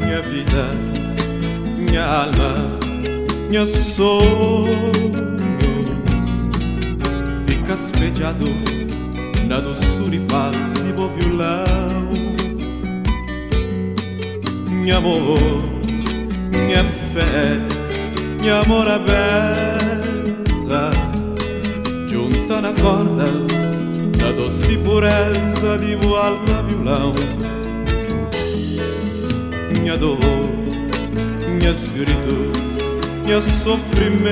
Minha vida, minha alma, meus sonhos, fica espelhado na doçura e paz de bom violão. Meu amor, minha fé, meu amor aberta, junta na cordas da doce pureza de voar na violão. Minha dor, meus gritos, meu sofrimento,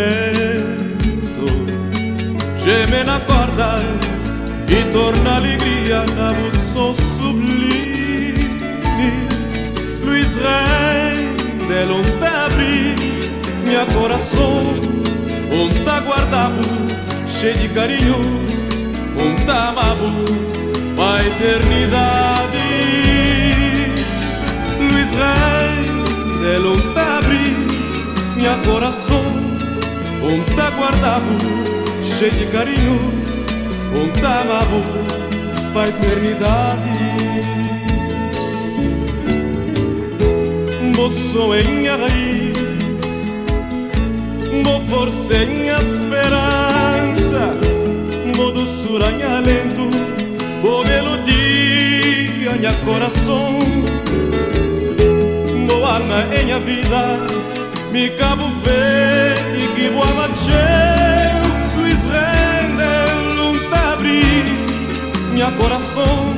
geme na cordas e torna alegria na bução sublime. Luiz Rei, de onde abri meu coração, onde guardavo, cheio de carinho, onde amavo a eternidade. Luiz Rei, de onde abri meu coração, onde guardavo, cheio de carinho, onde amavo a eternidade. Vou sou em minha raiz, vou força em minha esperança, vou doçura em alento, vou melodia em coração, vou alma em minha vida, me cabo verde que vou amar teu. Luiz Rei, não tá abrir meu coração,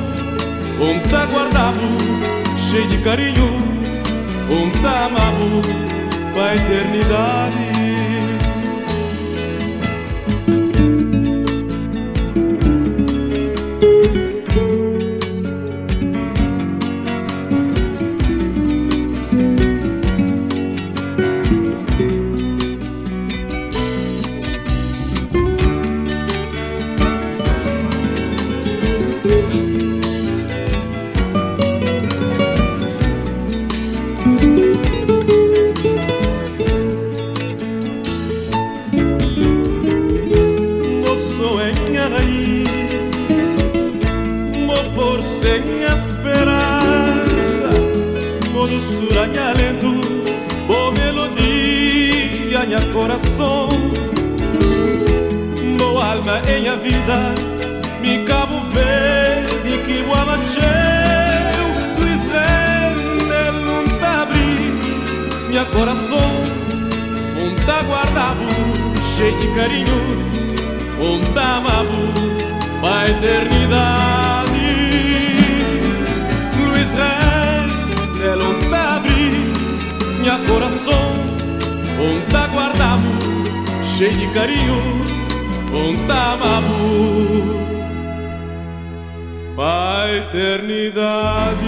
onde guardavo, cheio de carinho, onde amavo a eternidade. Sem esperança, vou doçura em alento, vou melodia em coração, vou alma em a vida, me cabo verde que vou amar teu. Luiz Rei, não tá abrir meu coração, onde guardavo, cheio de carinho, onde amavo a eternidade. Onde abri meu coração, onde guardavo, cheio de carinho, onde amavo a eternidade.